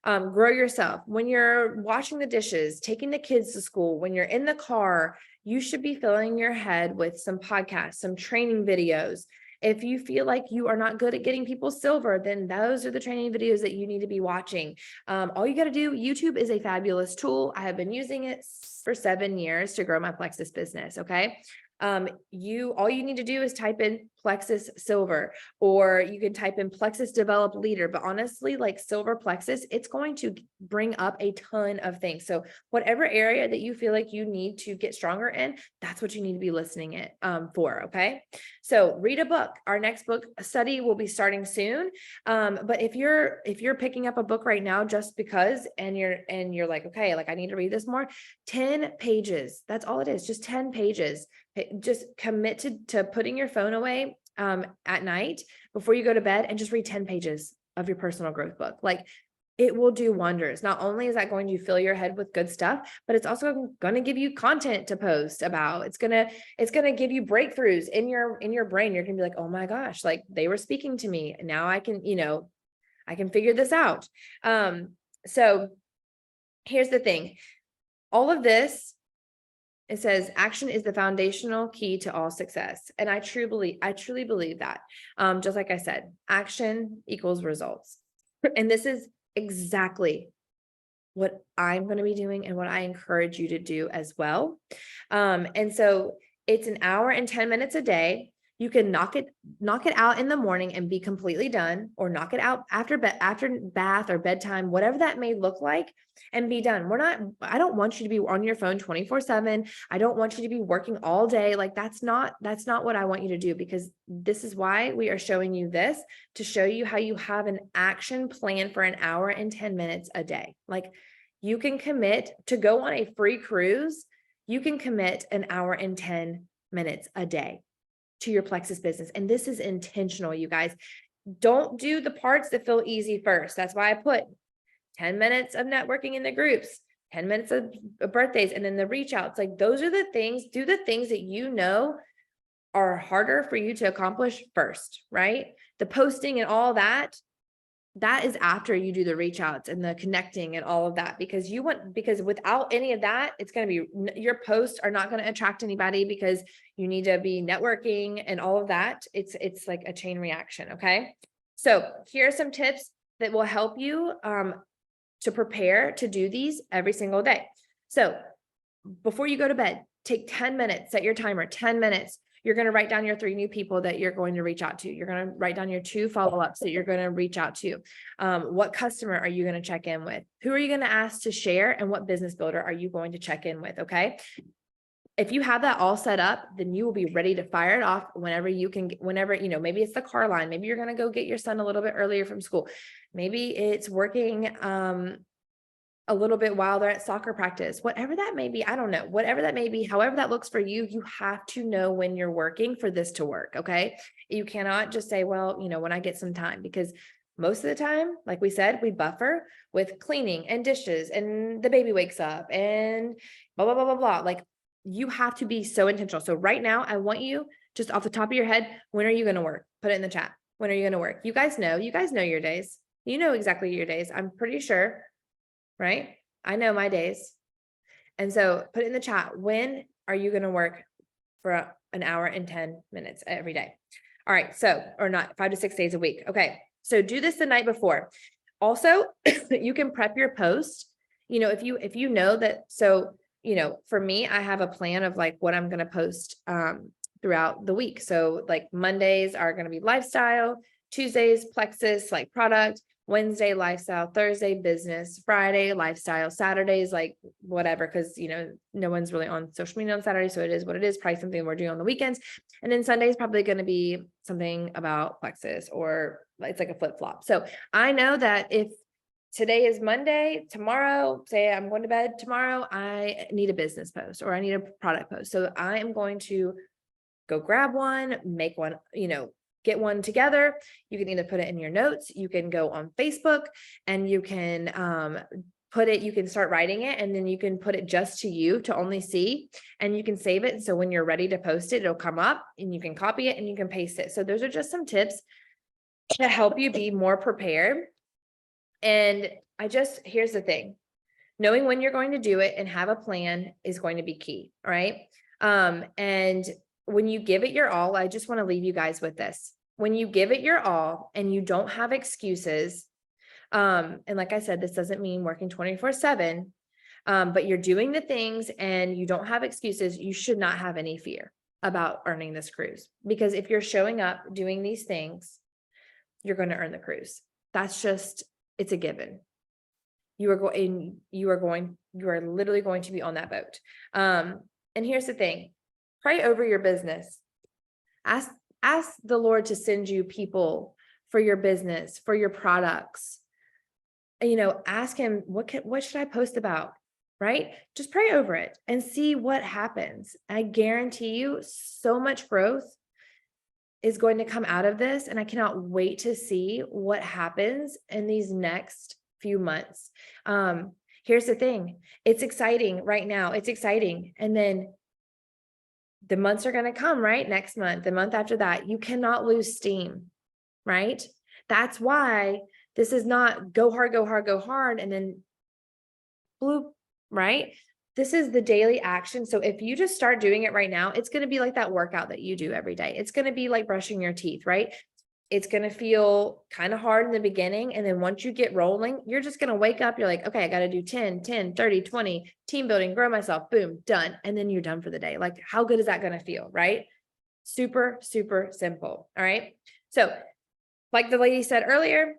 grow yourself. When you're washing the dishes, taking the kids to school, when you're in the car, you should be filling your head with some podcasts, some training videos. If you feel like you are not good at getting people silver, then those are the training videos that you need to be watching. All you got to do, YouTube is a fabulous tool. I have been using it for 7 years to grow my Plexus business. Okay. All you need to do is type in Plexus Silver, or you can type in Plexus Develop Leader, but honestly, like Silver Plexus, it's going to bring up a ton of things. So whatever area that you feel like you need to get stronger in, that's what you need to be listening for. Okay. So read a book. Our next book study will be starting soon. But if you're picking up a book right now, just because, and you're like, okay, like I need to read this more, 10 pages. That's all it is. Just 10 pages. Just commit to putting your phone away at night before you go to bed and just read 10 pages of your personal growth book. Like, it will do wonders. Not only is that going to fill your head with good stuff, but it's also going to give you content to post about. It's going to give you breakthroughs in your brain. You're going to be like, oh my gosh, like they were speaking to me. And now I can figure this out. So here's the thing. All of this, it says action is the foundational key to all success. And I truly believe that. Just like I said, action equals results. And this is exactly what I'm going to be doing and what I encourage you to do as well. And so it's an hour and 10 minutes a day. You can knock it out in the morning and be completely done, or knock it out after bath or bedtime, whatever that may look like, and be done. I don't want you to be on your phone 24/7. I don't want you to be working all day. Like that's not what I want you to do, because this is why we are showing you this, to show you how you have an action plan for an hour and 10 minutes a day. Like you can commit to go on a free cruise. You can commit an hour and 10 minutes a day to your Plexus business. And this is intentional, you guys. Don't do the parts that feel easy first. That's why I put 10 minutes of networking in the groups, 10 minutes of birthdays, and then the reach outs. Like those are the things, do the things that you know are harder for you to accomplish first, right? The posting and all that is after you do the reach outs and the connecting and all of that, because without any of that, it's going to be, your posts are not going to attract anybody, because you need to be networking and all of that. It's like a chain reaction. Okay. So here are some tips that will help you to prepare to do these every single day. So before you go to bed, take 10 minutes, set your timer, 10 minutes. You're going to write down your 3 new people that you're going to reach out to. You're going to write down your 2 follow-ups that you're going to reach out to. What customer are you going to check in with? Who are you going to ask to share? And what business builder are you going to check in with? Okay. If you have that all set up, then you will be ready to fire it off whenever you can, maybe it's the car line. Maybe you're going to go get your son a little bit earlier from school. Maybe it's working, a little bit while they're at soccer practice, whatever that may be. I don't know, whatever that may be, however that looks for you, you have to know when you're working for this to work. Okay. You cannot just say, well, when I get some time, because most of the time, like we said, we buffer with cleaning and dishes and the baby wakes up and blah, blah, blah, blah, blah. Like you have to be so intentional. So right now, I want you just off the top of your head, when are you going to work? Put it in the chat. When are you going to work? You guys know your days. You know exactly your days. I'm pretty sure. Right? I know my days. And so put it in the chat. When are you going to work for an hour and 10 minutes every day? All right. So, or not 5 to 6 days a week. Okay. So do this the night before. Also, you can prep your post, if you know that, so, for me, I have a plan of like what I'm going to post, throughout the week. So like Mondays are going to be lifestyle, Tuesdays, Plexus, like product, Wednesday, lifestyle, Thursday, business, Friday, lifestyle, Saturdays, like whatever, because, no one's really on social media on Saturday. So it is what it is, probably something we're doing on the weekends. And then Sunday is probably going to be something about Plexus, or it's like a flip flop. So I know that if today is Monday, tomorrow, say I'm going to bed tomorrow, I need a business post or I need a product post. So I am going to go grab one, make one, get one together. You can either put it in your notes, you can go on Facebook and you can you can start writing it, and then you can put it just to you to only see, and you can save it. So when you're ready to post it, it'll come up and you can copy it and you can paste it. So those are just some tips to help you be more prepared. And here's the thing, knowing when you're going to do it and have a plan is going to be key. All right. And when you give it your all, I just want to leave you guys with this. When you give it your all and you don't have excuses, and like I said, this doesn't mean working 24/7, but you're doing the things and you don't have excuses, you should not have any fear about earning this cruise. Because if you're showing up doing these things, you're going to earn the cruise. It's a given. You are literally going to be on that boat. And here's the thing. Pray over your business. Ask the Lord to send you people for your business, for your products. Ask him, what should I post about? Right? Just pray over it and see what happens. I guarantee you so much growth is going to come out of this. And I cannot wait to see what happens in these next few months. Here's the thing. It's exciting right now. It's exciting. And then the months are going to come, right? Next month, the month after that, you cannot lose steam, right? That's why this is not go hard, go hard, go hard, and then bloop, right? This is the daily action. So if you just start doing it right now, it's going to be like that workout that you do every day. It's going to be like brushing your teeth, right? It's going to feel kind of hard in the beginning. And then once you get rolling, you're just going to wake up. You're like, okay, I got to do 10, 30, 20, team building, grow myself, boom, done. And then you're done for the day. Like, how good is that going to feel? Right? Super, super simple. All right. So like the lady said earlier,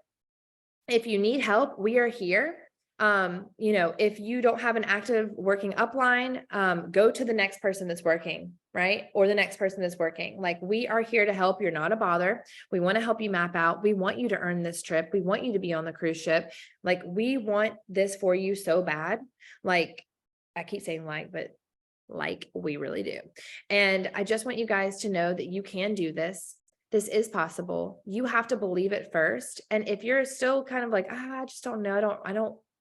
if you need help, we are here. If you don't have an active working upline, go to the next person that's working, right? Or the next person that's working. Like, we are here to help. You're not a bother. We want to help you map out. We want you to earn this trip. We want you to be on the cruise ship. Like, we want this for you so bad. Like, I keep saying but like we really do. And I just want you guys to know that you can do this. This is possible. You have to believe it first. And if you're still kind of like, I just don't know.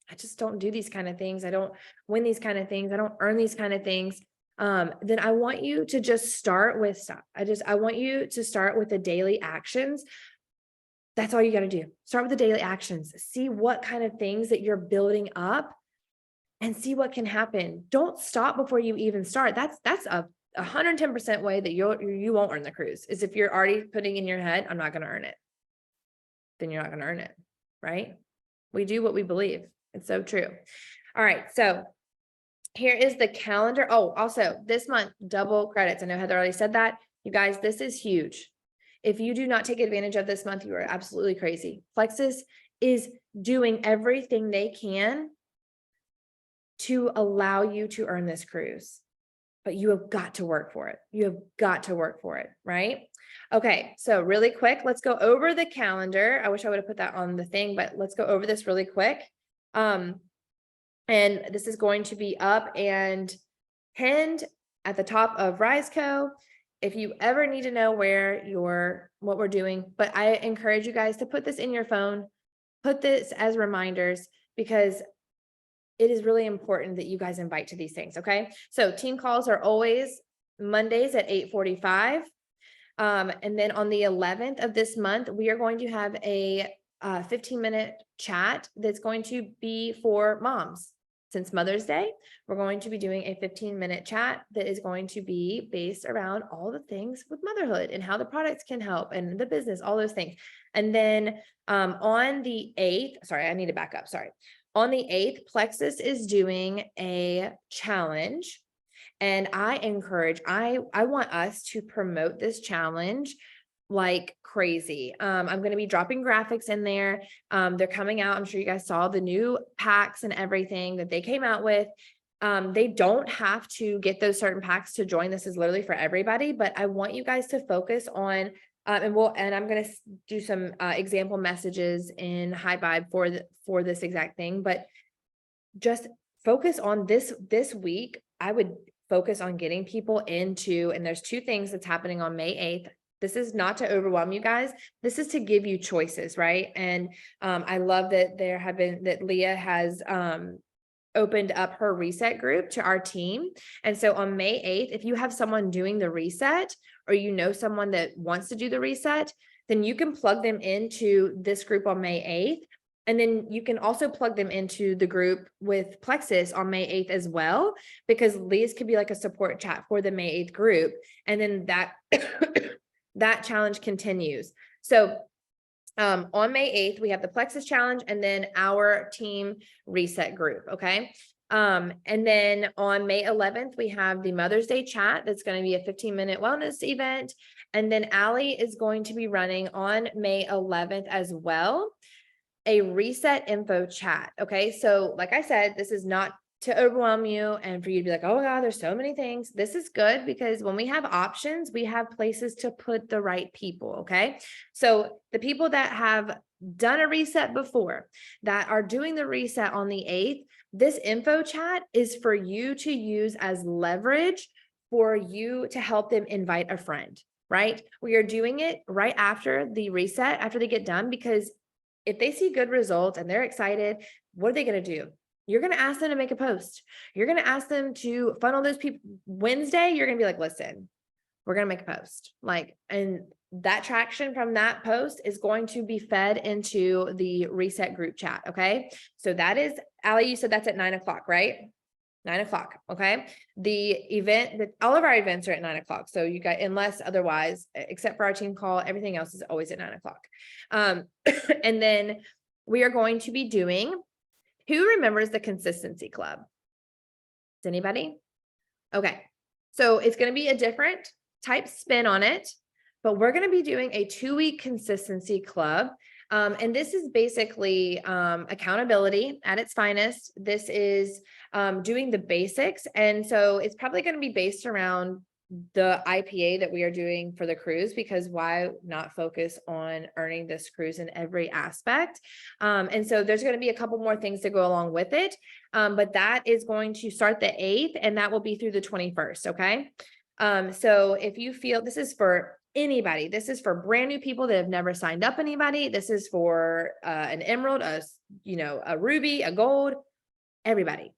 I just don't do these kind of things. I don't win these kind of things. I don't earn these kind of things. Then I want you to just start with stuff. I want you to start with the daily actions. That's all you got to do. Start with the daily actions. See what kind of things that you're building up and see what can happen. Don't stop before you even start. That's a 110% way that you won't earn the cruise, is if you're already putting in your head, I'm not going to earn it. Then you're not going to earn it, right? We do what we believe. It's so true. All right. So here is the calendar. Oh, also this month, double credits. I know Heather already said that. You guys, this is huge. If you do not take advantage of this month, you are absolutely crazy. Plexus is doing everything they can to allow you to earn this cruise, but you have got to work for it. You have got to work for it, right? Okay, so really quick, let's go over the calendar. I wish I would have put that on the thing, but let's go over this really quick. And this is going to be up and pinned at the top of RiseCo. If you ever need to know what we're doing, but I encourage you guys to put this in your phone, put this as reminders, because it is really important that you guys invite to these things. Okay. So team calls are always Mondays at 8:45. And then on the 11th of this month, we are going to have a 15-minute chat that's going to be for moms. Since Mother's Day, we're going to be doing a 15-minute chat that is going to be based around all the things with motherhood and how the products can help and the business, all those things. And then on the 8th, sorry, I need to back up. Sorry. On the 8th, Plexus is doing a challenge. And I want us to promote this challenge like crazy. I'm going to be dropping graphics in there. They're coming out. I'm sure you guys saw the new packs and everything that they came out with. They don't have to get those certain packs to join. This is literally for everybody, but I want you guys to focus on, and I'm going to do some example messages in High Vibe for this exact thing, but just focus on this week. I would focus on getting people into, and there's two things that's happening on May 8th. This is not to overwhelm you guys. This is to give you choices, right? And I love that that Leah has opened up her reset group to our team. And so on May 8th, if you have someone doing the reset, or you know someone that wants to do the reset, then you can plug them into this group on May 8th. And then you can also plug them into the group with Plexus on May 8th as well, because Leah's could be like a support chat for the May 8th group. And then that challenge continues. So on May 8th, we have the Plexus challenge and then our team reset group. Okay. And then on May 11th, we have the Mother's Day chat. That's going to be a 15-minute wellness event. And then Allie is going to be running on May 11th as well, a reset info chat. Okay. So like I said, this is not to overwhelm you and for you to be like, oh my God, there's so many things. This is good because when we have options, we have places to put the right people. Okay. So the people that have done a reset before, that are doing the reset on the 8th, this info chat is for you to use as leverage for you to help them invite a friend, right? We are doing it right after the reset, after they get done, because if they see good results and they're excited, what are they going to do? You're going to ask them to make a post. You're going to ask them to funnel those people. Wednesday, you're going to be like, listen, we're going to make a post. And that traction from that post is going to be fed into the reset group chat. Okay. So that is, Allie, you said that's at 9:00, right? 9:00. Okay. The event, all of our events are at 9:00. So you got, unless otherwise, except for our team call, everything else is always at 9:00. And then we are going to be doing, who remembers the Consistency Club? Does anybody? Okay. So it's going to be a different type spin on it, but we're going to be doing a 2-week consistency club. And this is basically accountability at its finest. This is doing the basics. And so it's probably going to be based around the IPA that we are doing for the cruise, because why not focus on earning this cruise in every aspect? And so there's going to be a couple more things to go along with it. But that is going to start the 8th, and that will be through the 21st. Okay. So if you feel, this is for anybody, this is for brand new people that have never signed up anybody. This is for an emerald, a ruby, a gold, everybody,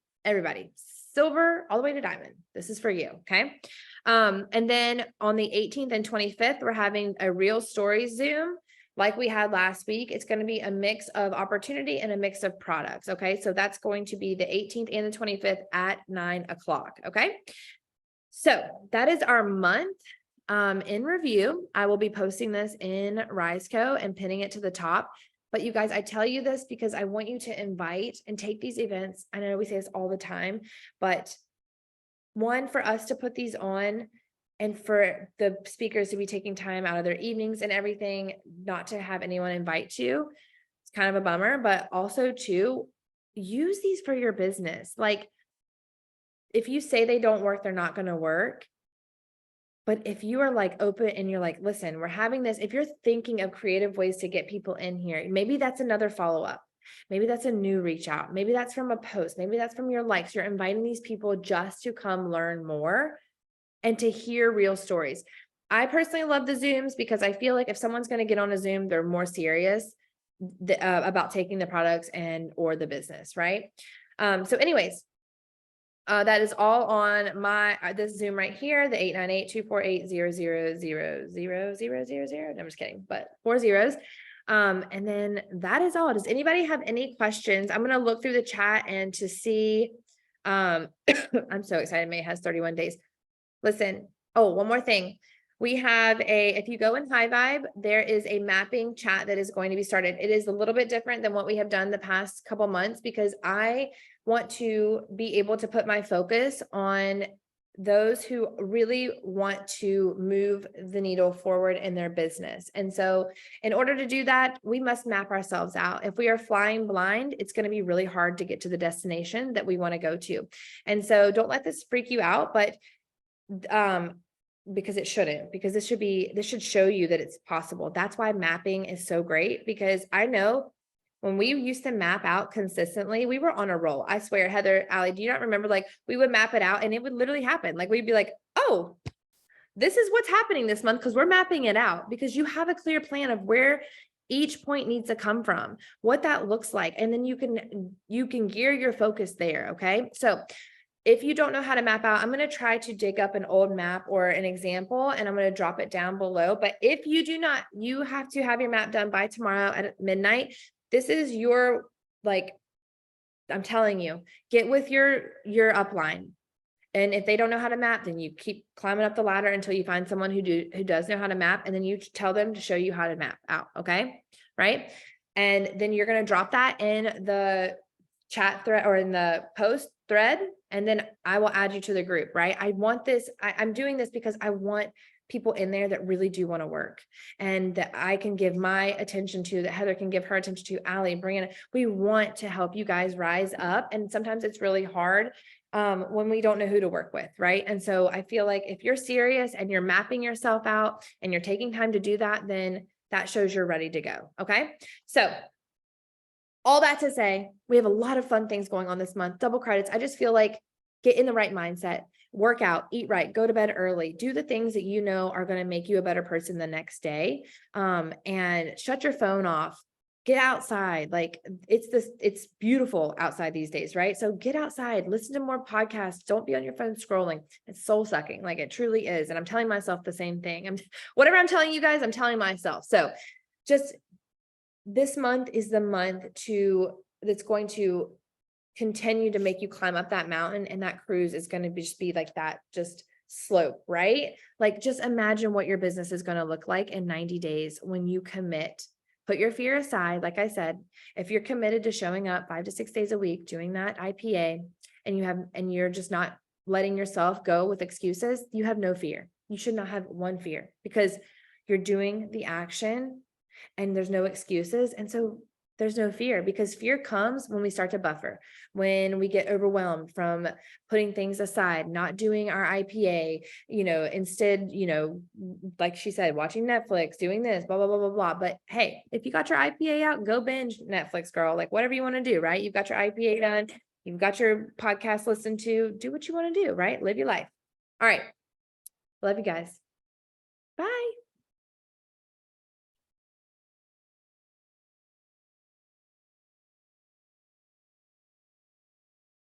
silver, all the way to diamond. This is for you. Okay. And then on the 18th and 25th, we're having a Real Stories Zoom like we had last week. It's going to be a mix of opportunity and a mix of products. Okay. So that's going to be the 18th and the 25th at 9 o'clock. Okay. So that is our month in review. I will be posting this in RiseCo and pinning it to the top. But you guys, I tell you this because I want you to invite and take these events. I know we say this all the time, but one, for us to put these on and for the speakers to be taking time out of their evenings and everything, not to have anyone invite you, it's kind of a bummer. But also to use these for your business. Like, if you say they don't work, they're not going to work. But if you are like open and you're like, listen, we're having this, if you're thinking of creative ways to get people in here, maybe that's another follow-up. Maybe that's a new reach out. Maybe that's from a post. Maybe that's from your likes. You're inviting these people just to come learn more and to hear real stories. I personally love the Zooms because I feel like if someone's going to get on a Zoom, they're more serious about taking the products and or the business, right? So anyways, that is all on my this Zoom right here, the 898-248-000000. I'm just kidding, but 4 zeros. And then that is all. Does anybody have any questions? I'm going to look through the chat and to see. I'm so excited. May has 31 days. Listen. Oh, one more thing. We have if you go in High Vibe, there is a mapping chat that is going to be started. It is a little bit different than what we have done the past couple months because I want to be able to put my focus on those who really want to move the needle forward in their business. And so in order to do that, we must map ourselves out. If we are flying blind, it's going to be really hard to get to the destination that we want to go to. And so don't let this freak you out, but because it shouldn't, because this should show you that it's possible. That's why mapping is so great, because I know when we used to map out consistently, we were on a roll. I swear, Heather, Allie, do you not remember? Like we would map it out and it would literally happen. Like we'd be like, oh, this is what's happening this month because we're mapping it out, because you have a clear plan of where each point needs to come from, what that looks like. And then you can gear your focus there. Okay. So if you don't know how to map out, I'm going to try to dig up an old map or an example, and I'm going to drop it down below. But if you do not, you have to have your map done by tomorrow at midnight. This is your, like, I'm telling you, get with your upline. And if they don't know how to map, then you keep climbing up the ladder until you find someone who does know how to map. And then you tell them to show you how to map out. Okay. Right. And then you're going to drop that in the chat thread or in the post thread. And then I will add you to the group, right? I want this. I'm doing this because I want people in there that really do want to work and that I can give my attention to, that Heather can give her attention to, Allie, bring in. We want to help you guys rise up. And sometimes it's really hard when we don't know who to work with, right? And so I feel like if you're serious and you're mapping yourself out and you're taking time to do that, then that shows you're ready to go. Okay. So all that to say, we have a lot of fun things going on this month. Double credits. I just feel like get in the right mindset, work out, eat right, go to bed early, do the things that you know are going to make you a better person the next day. And shut your phone off, get outside. Like it's beautiful outside these days, right? So get outside, listen to more podcasts. Don't be on your phone scrolling. It's soul sucking. Like it truly is. And I'm telling myself the same thing. Whatever I'm telling you guys, I'm telling myself. So just this month is the month that's going to continue to make you climb up that mountain, and that cruise is going to be like that, just slope, right? Like just imagine what your business is going to look like in 90 days when you commit. Put your fear aside. Like I said, if you're committed to showing up 5 to 6 days a week, doing that IPA, and you're just not letting yourself go with excuses, you have no fear. You should not have one fear because you're doing the action and there's no excuses. And so there's no fear, because fear comes when we start to buffer, when we get overwhelmed from putting things aside, not doing our IPA, instead, like she said, watching Netflix, doing this, blah, blah, blah, blah, blah. But hey, if you got your IPA out, go binge Netflix, girl, like whatever you want to do, right? You've got your IPA done. You've got your podcast listened to, do what you want to do, right? Live your life. All right. Love you guys. Bye.